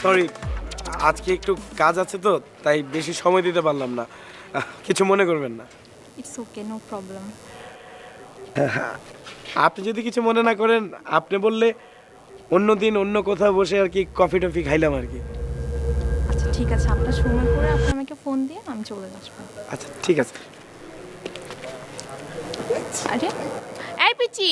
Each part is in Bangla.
সরি, আজকে একটু কাজ আছে তো তাই বেশি সময় দিতে পারলাম না। কিছু মনে করবেন না। It's okay, no problem. আপনি যদি কিছু মনে না করেন, আপনি বললে অন্য দিন অন্য কোথাও বসে আর কি কফি টফি খাইলাম আর কি। আচ্ছা ঠিক আছে, আপনার সময় করে আপনি আমাকে ফোন দিয়ে আমি চলে আসবো। আচ্ছা ঠিক আছে। আরে এই পিচি,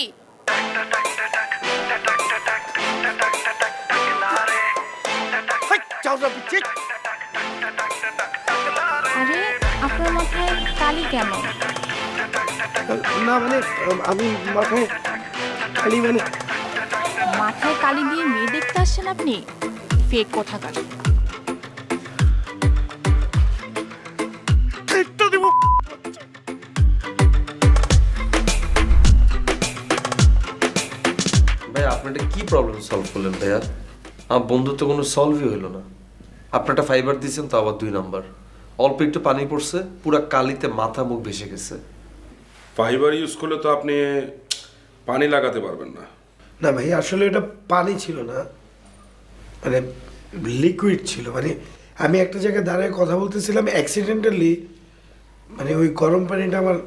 আরে আপনার মাথায় কালি কেন? না মানে আমি মাথায় খালি মানে মাথায় কালি দিয়ে মেয়ে দেখতে আসছেন আপনি? ফেক কোথাকার। ভাইয়া আপনারটা কি প্রবলেম সলভ করলেন ভাইয়া? আমার বন্ধুর তো কোনো সলভই হইলো না। আপনারটা ফাইবার দিয়েছেন তো আবার 2 নাম্বার। অল্প একটু পানি পড়ছে, পুরা কালিতে মাথা মুখ ভেসে গেছে। ফাইবার ইউজ করলে তো আপনি পানি লাগাতে পারবেন না। না ভাই, আসলে এটা পানি ছিল না, মানে লিকুইড ছিল। মানে আমি একটা জায়গায় দাঁড়িয়ে কথা বলতেছিলাম, অ্যাক্সিডেন্টালি মানে ওই গরম পানিটা আমার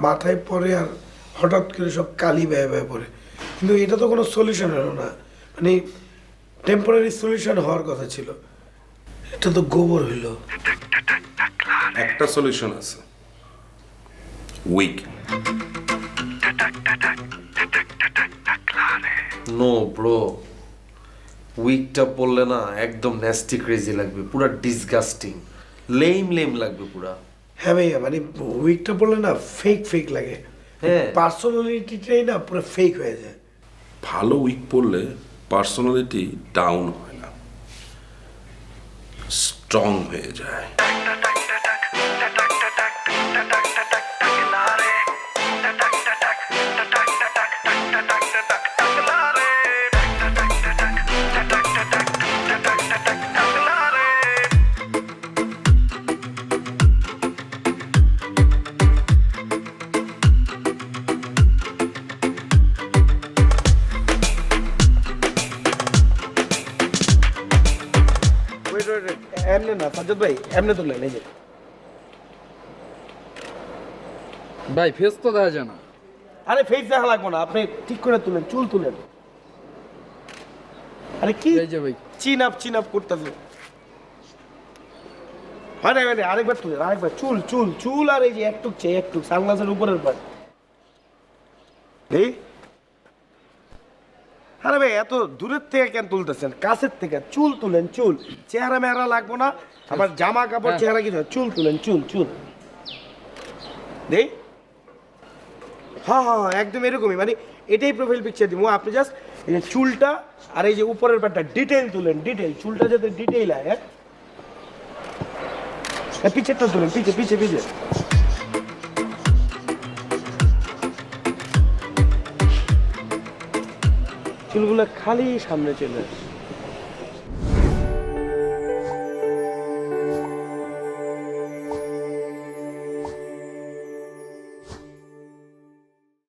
মাথায় পড়ে আর হঠাৎ করে সব কালি বেয়ে বেয়ে পড়ে। কিন্তু এটা তো কোনো সলিউশন হলো না, মানে টেম্পোরারি সলিউশন হওয়ার কথা ছিল, এটা তো গোবর হইলো। একটা সলিউশন আছে, উইক। নো ব্রো, উইকটা পড়লে না একদম ন্যাস্টি ক্রেজি লাগবে, পুরা ডিসগাস্টিং, লেম লেম লাগবে পুরা। হ্যাঁ ভাইয়া, মানে উইকটা পড়লে না ফেক ফেক লাগে, হ্যাঁ। পার্সোনালিটিটাই না পুরো ফেক হয়ে যায়। ভালো উইক পড়লে পার্সোনালিটি ডাউন হয় না, স্ট্রং হয়ে যায়। এমনি না সাজ্জাদ ভাই, এমনি তুললেন এই যে। ভাই ফেস তো দেখা যায় না। আরে ফেস দেখা লাগবে না, আপনি ঠিক করে তুলেন, চুল তুলেন। আরে কি এই যে ভাই, চিন আপ করতেছে। হয় না মানে আরেকবার তুলেন, আরেকবার চুল চুল চুল, আর এই যে একটু সানগ্লাসের উপরের পাশ। এই আরে ভাই, এত দূরের থেকে কেন তুলতেছেন? কাছের থেকে চুল তুলেন, চুল। চেহারা মেহারা লাগবো না, আবার জামা কাপড় হ্যাঁ। চেহারা কিছু না। চুল তুলেন, চুল চুল। দেই হ্যাঁ, একদম এরকমই, মানে এটাই প্রোফাইল পিকচার দিব। আপনি জাস্ট এই যে চুলটা আর এই যে উপরের পাটটা ডিটেইল তুলেন, ডিটেইল, চুলটা যাতে ডিটেইল হয়। হ্যাঁ, পিছেরটা তুলেন, পিছে পিছে পিছে। চুলগুলো খালি সামনে চলে আসে।